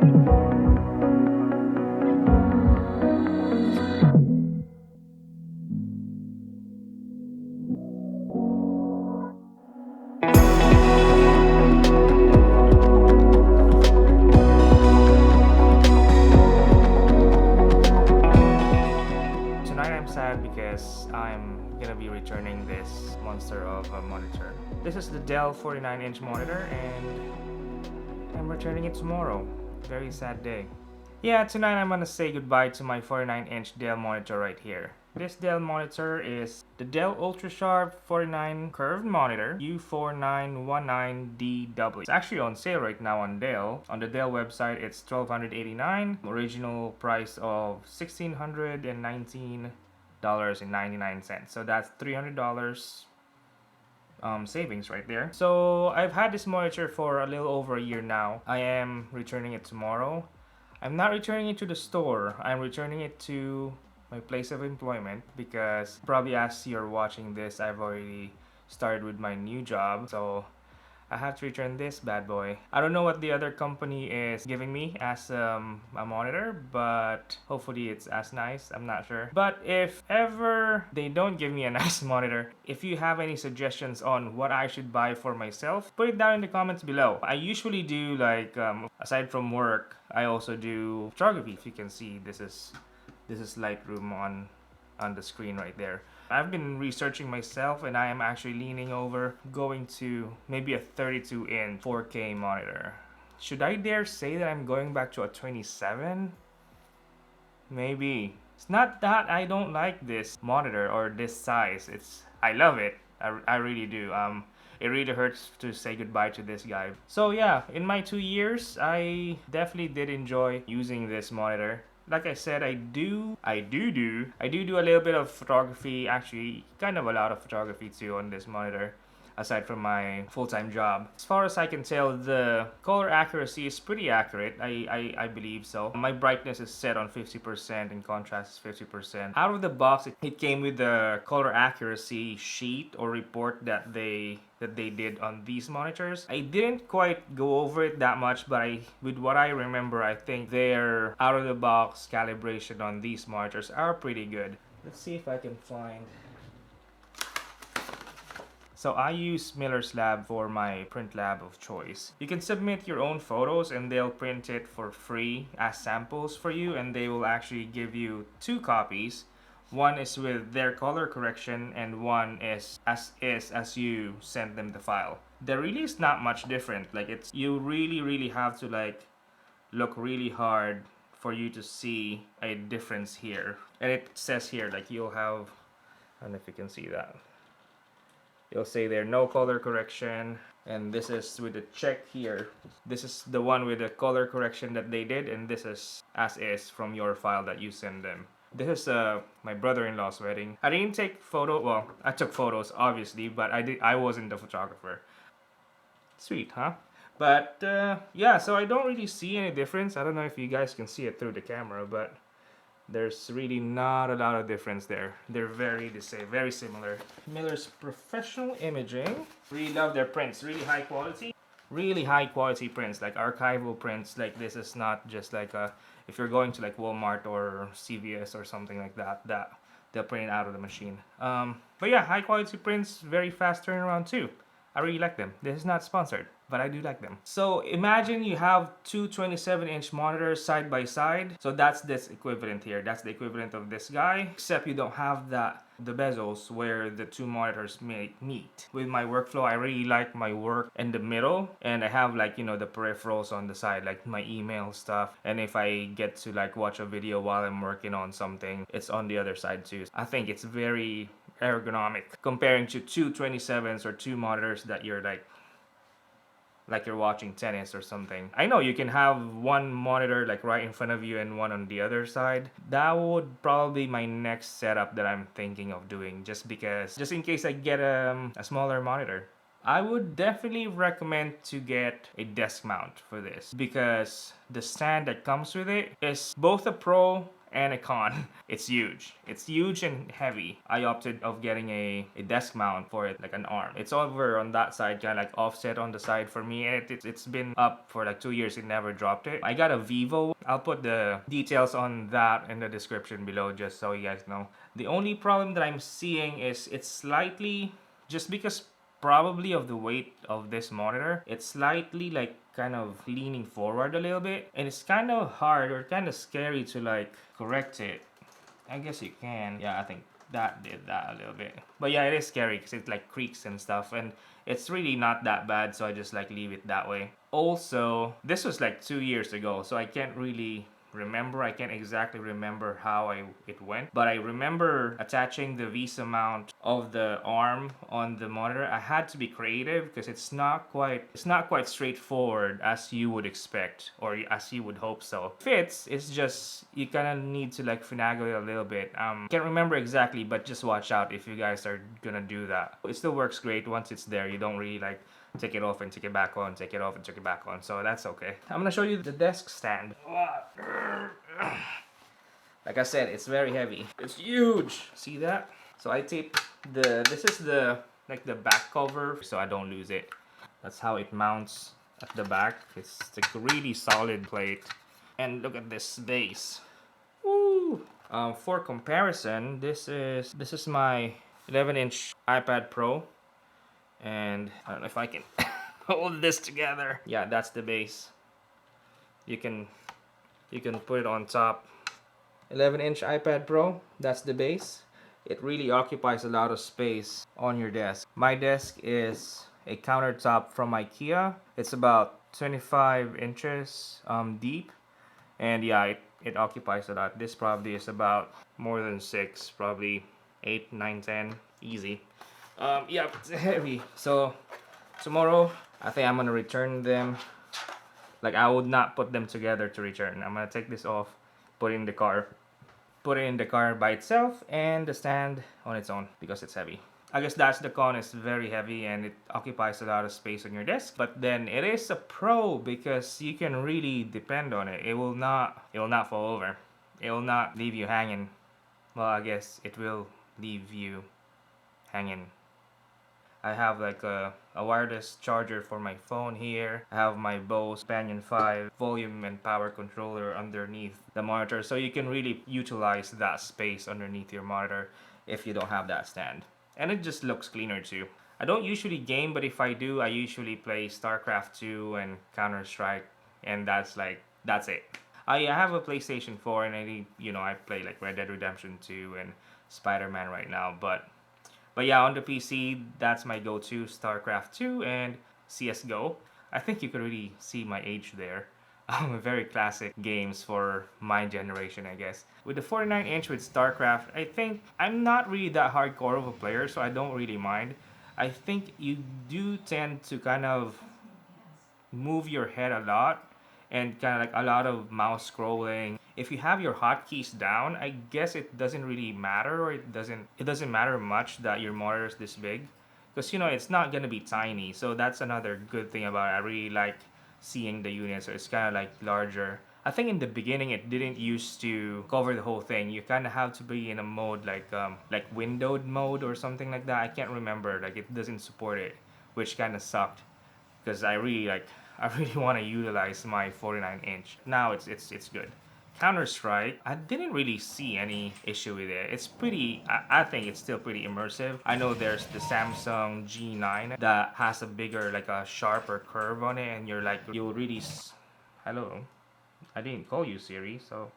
Tonight I'm sad because I'm gonna be returning this monster of a monitor. This is the Dell 49-inch monitor and I'm returning it tomorrow. Very sad day. Yeah, tonight I'm gonna say goodbye to my 49-inch Dell monitor right here. This Dell monitor is the Dell UltraSharp 49 curved monitor U4919DW. It's actually on sale right now on Dell. On the Dell website, it's $1,289. Original price of $1,619.99. So that's $300 savings right there. So I've had this monitor for a little over a year now. I am returning it tomorrow. I'm not returning it to the store. I'm returning it to my place of employment because probably as you're watching this, I've already started with my new job. So I have to return this bad boy. I don't know what the other company is giving me as a monitor, but hopefully it's as nice. I'm not sure. But if ever they don't give me a nice monitor, if you have any suggestions on what I should buy for myself, put it down in the comments below. I usually do like, aside from work, I also do photography. If you can see, this is Lightroom on the screen right there. I've been researching myself and I am actually leaning over going to maybe a 32-inch 4K monitor. Should I dare say that I'm going back to a 27? Maybe. It's not that I don't like this monitor or this size. I love it. I really do. It really hurts to say goodbye to this guy. So yeah, in my 2 years, I definitely did enjoy using this monitor. Like I said, I do do a little bit of photography, actually kind of a lot of photography too on this monitor, aside from my full-time job. As far as I can tell, the color accuracy is pretty accurate. I believe so. My brightness is set on 50% and contrast is 50%. Out of the box, it came with the color accuracy sheet or report that they did on these monitors. I didn't quite go over it that much, but with what I remember, I think their out-of-the-box calibration on these monitors are pretty good. Let's see if I can find... So I use Miller's Lab for my print lab of choice. You can submit your own photos and they'll print it for free as samples for you, and they will actually give you 2 copies. One is with their color correction and one is as you send them the file. There really is not much different. Like, you really have to like look really hard for you to see a difference here. And it says here, like, you'll have, I don't know if you can see that. You'll say there, no color correction, and this is with the check here. This is the one with the color correction that they did, and this is as is from your file that you send them. This is my brother-in-law's wedding. I didn't take well, I took photos obviously, but I wasn't the photographer. Sweet, huh? But yeah, so I don't really see any difference. I don't know if you guys can see it through the camera, but there's really not a lot of difference there. They're very the same, very similar. Miller's Professional Imaging. Really love their prints, really high quality. Really high quality prints, like archival prints. Like, this is not just like if you're going to like Walmart or CVS or something like that, they'll print it out of the machine. But yeah, high quality prints, very fast turnaround too. I really like them. This is not sponsored, but I do like them. So imagine you have 2 27-inch monitors side by side. So that's this equivalent here. That's the equivalent of this guy, except you don't have the bezels where the 2 monitors meet. With my workflow, I really like my work in the middle, and I have like, you know, the peripherals on the side, like my email stuff. And if I get to like watch a video while I'm working on something, it's on the other side too. I think it's very ergonomic comparing to 2 27s or 2 monitors that you're like you're watching tennis or something. I know you can have one monitor like right in front of you and one on the other side. That would probably be my next setup that I'm thinking of doing, just in case I get a smaller monitor. I would definitely recommend to get a desk mount for this, because the stand that comes with it is both a pro and a con. It's huge. It's huge and heavy. I opted of getting a desk mount for it, like an arm. It's over on that side, kind of like offset on the side for me, and it's been up for like 2 years. It never dropped it. I got a Vivo. I'll put the details on that in the description below just so you guys know. The only problem that I'm seeing is it's slightly, just because probably of the weight of this monitor, it's slightly like kind of leaning forward a little bit, and it's kind of hard or kind of scary to like correct it. I guess you can. Yeah, I think that did that a little bit. But yeah, it is scary because it like creaks and stuff, and it's really not that bad, so I just like leave it that way. Also, this was like 2 years ago, so I can't really remember. I can't exactly remember how it went, but I remember attaching the Visa mount of the arm on the monitor. I had to be creative because it's not quite straightforward as you would expect or as you would hope. So fits, it's just you kind of need to like finagle it a little bit. Can't remember exactly, but just watch out if you guys are gonna do that. It still works great once it's there. You don't really like take it off and take it back on, take it off and take it back on, so that's okay. I'm gonna show you the desk stand. Like I said, it's very heavy. It's huge. See that? So I tape this is the like the back cover so I don't lose it. That's how it mounts at the back. It's like a really solid plate. And look at this base. Woo! For comparison, this is my 11-inch iPad Pro, and I don't know if I can hold this together. Yeah, that's the base. You can put it on top. 11-inch iPad Pro, that's the base. It really occupies a lot of space on your desk. My desk is a countertop from IKEA. It's about 25 inches deep, and yeah, it occupies a lot. This probably is about more than 6, probably 8, 9, 10, easy. Yeah, it's heavy. So tomorrow, I think I'm gonna return them. Like, I would not put them together to return. I'm gonna take this off, put it in the car. Put it in the car by itself and the stand on its own because it's heavy. I guess that's the con. It's very heavy and it occupies a lot of space on your desk. But then it is a pro because you can really depend on it. It will not fall over. It will not leave you hanging. Well, I guess it will leave you hanging. I have like a wireless charger for my phone here. I have my Bose Companion 5 volume and power controller underneath the monitor, so you can really utilize that space underneath your monitor if you don't have that stand. And it just looks cleaner too. I don't usually game, but if I do, I usually play StarCraft 2 and Counter-Strike, and that's it. I have a PlayStation 4 and I play like Red Dead Redemption 2 and Spider-Man right now, but yeah, on the PC, that's my go-to, StarCraft 2 and CSGO. I think you could really see my age there. Very classic games for my generation, I guess. With the 49-inch with StarCraft, I think I'm not really that hardcore of a player, so I don't really mind. I think you do tend to kind of move your head a lot and kind of like a lot of mouse scrolling. If you have your hotkeys down, I guess it doesn't really matter, or it doesn't matter much that your monitor is this big, because it's not gonna be tiny. So that's another good thing about it. I really like seeing the unit, so it's kind of like larger. I think in the beginning it didn't used to cover the whole thing. You kind of have to be in a mode like windowed mode or something like that. I can't remember. Like, it doesn't support it, which kind of sucked because I really want to utilize my 49-inch. Now it's good. Counter-Strike, I didn't really see any issue with it. It's pretty, I think it's still pretty immersive. I know there's the Samsung G9 that has a bigger, like a sharper curve on it, and you'll really, hello, I didn't call you Siri, so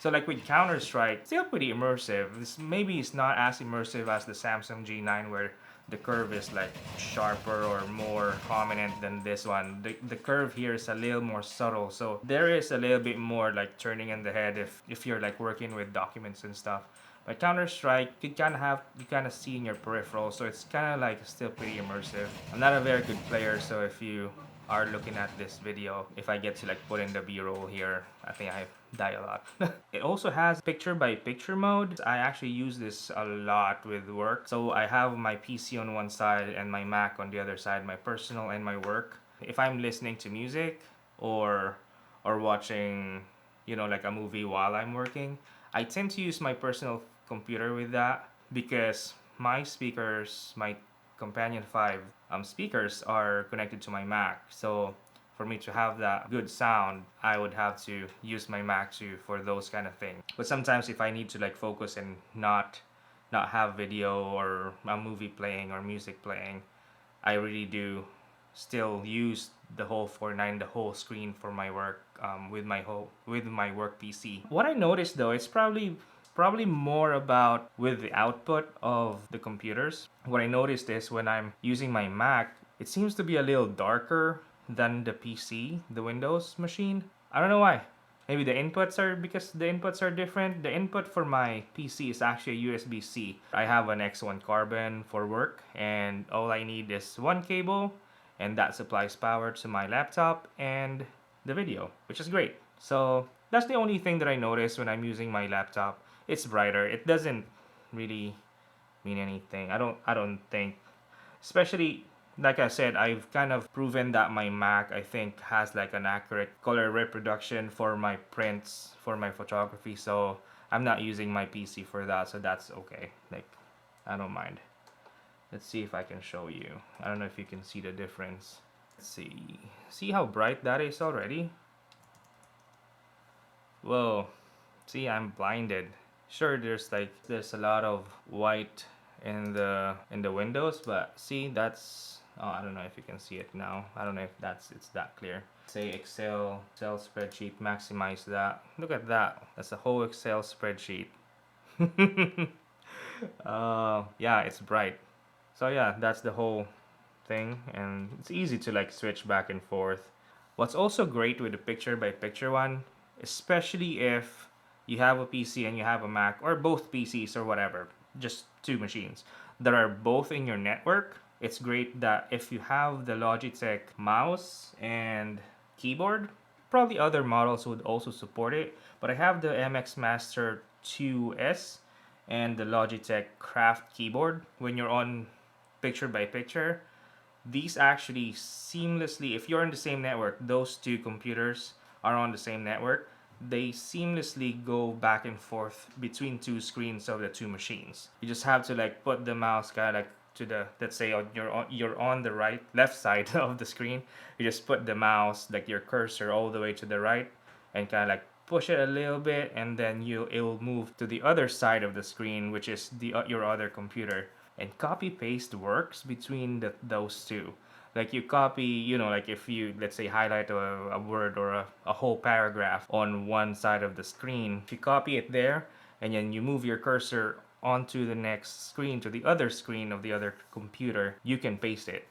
like with Counter-Strike, still pretty immersive. Maybe it's not as immersive as the Samsung G9 where the curve is like sharper or more prominent than this one. The curve here is a little more subtle, so there is a little bit more like turning in the head if you're like working with documents and stuff. But Counter-Strike, you kind of see in your peripheral, so it's kind of like still pretty immersive. I'm not a very good player, so if you are looking at this video, if I get to like put in the B-roll here, I think I die a lot. It also has picture-by-picture mode. I actually use this a lot with work. So I have my PC on one side and my Mac on the other side, my personal and my work. If I'm listening to music or watching you know, like a movie while I'm working. I tend to use my personal computer with that because my speakers, my Companion 5 speakers are connected to my Mac. So for me to have that good sound, I would have to use my Mac too for those kind of things. But sometimes if I need to like focus and not have video or a movie playing or music playing, I really do still use the whole 49, the whole screen for my work with my work PC. What I noticed though, it's probably more about with the output of the computers. What I noticed is when I'm using my Mac, it seems to be a little darker than the PC, the Windows machine. I don't know why. Maybe the inputs are because the inputs are different. The input for my PC is actually a USB-C. I have an X1 Carbon for work, and all I need is one cable, and that supplies power to my laptop and the video, which is great. So that's the only thing that I notice when I'm using my laptop. It's brighter. It doesn't really mean anything. I don't think, especially like I said, I've kind of proven that my Mac, I think, has like an accurate color reproduction for my prints, for my photography. So I'm not using my PC for that, so that's okay. Like, I don't mind. Let's see if I can show you. I don't know if you can see the difference. Let's see. See how bright that is already? Whoa. See, I'm blinded. Sure, there's a lot of white in the windows, but see, that's, oh, I don't know if you can see it now. I don't know if it's that clear. Say Excel spreadsheet, maximize that. Look at that. That's a whole Excel spreadsheet. Yeah, it's bright. So yeah, that's the whole thing, and it's easy to like switch back and forth. What's also great with the picture by picture one, especially if you have a PC and you have a Mac, or both PCs or whatever, just two machines that are both in your network, it's great that if you have the Logitech mouse and keyboard, probably other models would also support it, but I have the MX Master 2S and the Logitech Craft keyboard. When you're on picture by picture, these actually seamlessly, if you're in the same network, those two computers are on the same network, they seamlessly go back and forth between two screens of the two machines. You just have to like put the mouse kind of like to the, let's say you're on the right left side of the screen. You just put the mouse, like your cursor, all the way to the right, and kind of like push it a little bit, and then it'll move to the other side of the screen, which is your other computer. And copy paste works between those two. Like you copy, you know, like if you, let's say, highlight a word or a whole paragraph on one side of the screen, if you copy it there and then you move your cursor onto the next screen, to the other screen of the other computer, you can paste it.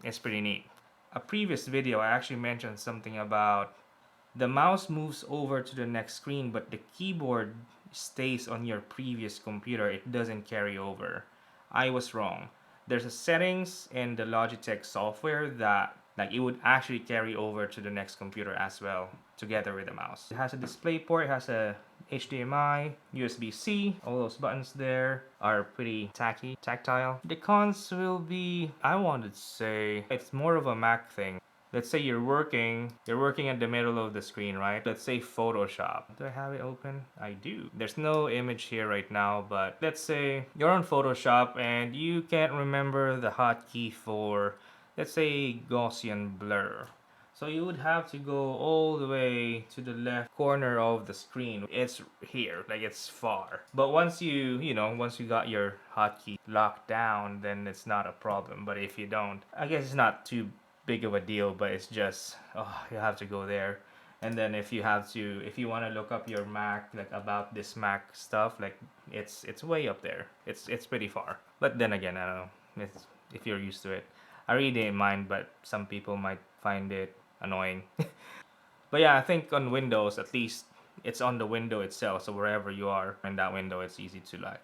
It's pretty neat. A previous video I actually mentioned something about the mouse moves over to the next screen, but the keyboard stays on your previous computer. It doesn't carry over. I was wrong. There's a settings in the Logitech software that like it would actually carry over to the next computer as well, together with the mouse. It has a display port, it has a HDMI, USB-C. All those buttons there are pretty tactile. The cons will be, I wanted to say, it's more of a Mac thing. Let's say you're working at the middle of the screen, right? Let's say Photoshop. Do I have it open? I do. There's no image here right now, but let's say you're on Photoshop and you can't remember the hotkey for, let's say, Gaussian blur. So you would have to go all the way to the left corner of the screen. It's here, like it's far. But once once you got your hotkey locked down, then it's not a problem. But if you don't, I guess it's not too big of a deal, but it's just, oh, you have to go there. And then if you want to look up your Mac, like about this Mac stuff, like it's way up there. It's pretty far. But then again, I don't know. If you're used to it, I really didn't mind, but some people might find it annoying. But yeah, I think on Windows, at least it's on the window itself. So wherever you are in that window, it's easy to like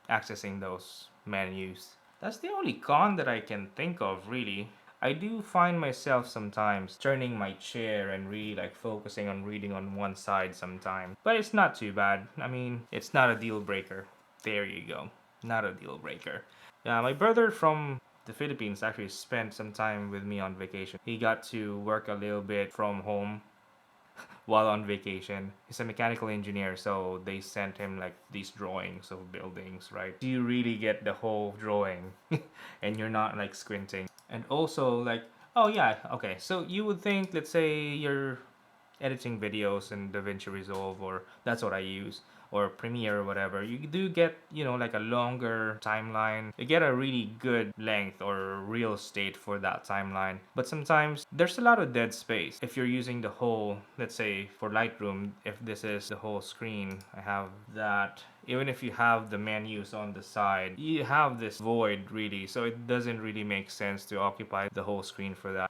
accessing those menus. That's the only con that I can think of, really. I do find myself sometimes turning my chair and really like focusing on reading on one side sometimes. But it's not too bad. I mean, it's not a deal breaker. There you go. Not a deal breaker. Yeah, my brother from the Philippines actually spent some time with me on vacation. He got to work a little bit from home while on vacation. He's a mechanical engineer, so they sent him like these drawings of buildings, right? Do you really get the whole drawing and you're not like squinting? And also like, oh yeah, okay, so you would think, let's say you're editing videos in DaVinci Resolve, or that's what I use, or Premiere or whatever, you do get, you know, like a longer timeline. You get a really good length or real estate for that timeline. But sometimes there's a lot of dead space. If you're using the whole, let's say for Lightroom, if this is the whole screen, I have that. Even if you have the menus on the side, you have this void really, so it doesn't really make sense to occupy the whole screen for that.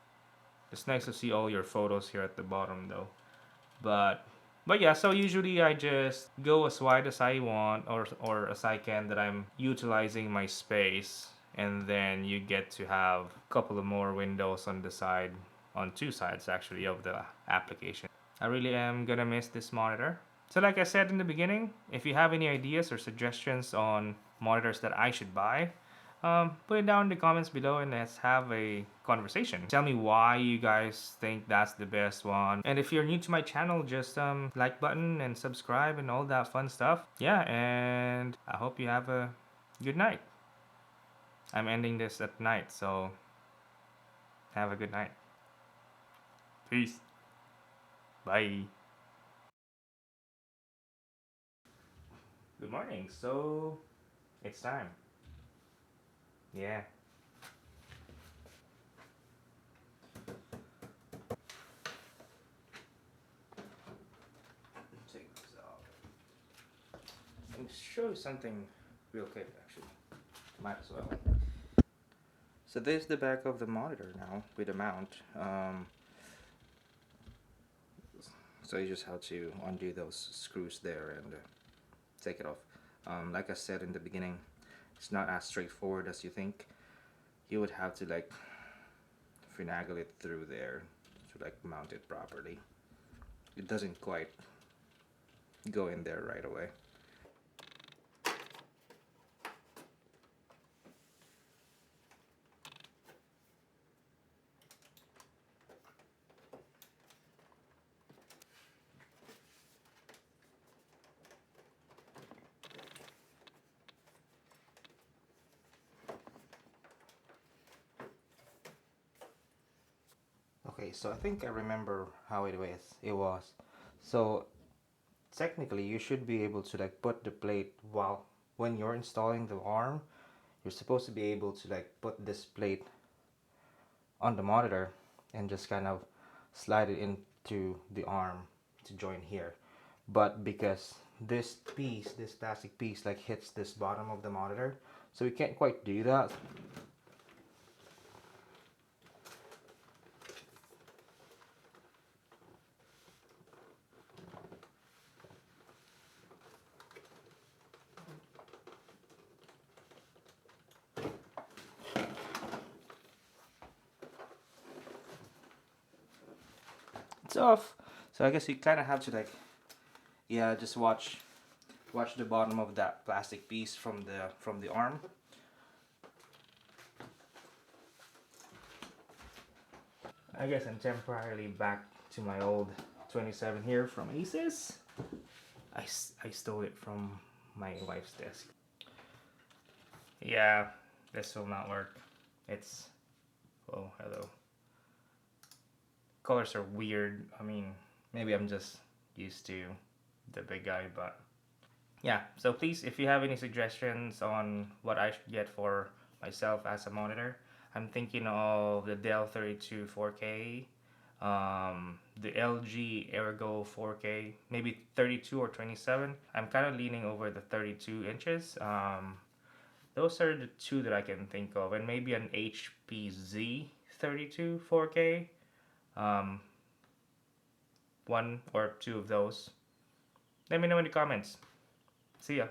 It's nice to see all your photos here at the bottom though. But yeah, so usually I just go as wide as I want, or as I can, that I'm utilizing my space, and then you get to have a couple of more windows on the side, on two sides actually of the application. I really am gonna miss this monitor. So like I said in the beginning, if you have any ideas or suggestions on monitors that I should buy, put it down in the comments below and let's have a conversation. Tell me why you guys think that's the best one. And if you're new to my channel, just like button and subscribe and all that fun stuff. Yeah, and I hope you have a good night. I'm ending this at night, so have a good night. Peace. Bye. Good morning. So it's time. Yeah. Take this out. Let me show you something real quick actually. Might as well. So this is the back of the monitor now with a mount. So you just have to undo those screws there and take it off. Like I said in the beginning, it's not as straightforward as you think. You would have to like finagle it through there to like mount it properly. It doesn't quite go in there right away. Okay, so I think I remember how it was. So technically you should be able to like put the plate while when you're installing the arm, you're supposed to be able to like put this plate on the monitor and just kind of slide it into the arm to join here. But because this piece, this plastic piece like hits this bottom of the monitor, so we can't quite do that. It's off. So I guess you kind of have to like, yeah, just watch the bottom of that plastic piece from the arm. I guess I'm temporarily back to my old 27 here from Asus. I stole it from my wife's desk. Yeah, this will not work. It's, oh, hello. Colors are weird. I mean, maybe I'm just used to the big guy, but yeah. So please, if you have any suggestions on what I should get for myself as a monitor, I'm thinking of the Dell 32 4K, the LG Ergo 4K, maybe 32 or 27. I'm kind of leaning over the 32 inches. Those are the two that I can think of, and maybe an HP Z 32 4K. One or two of those. Let me know in the comments. See ya.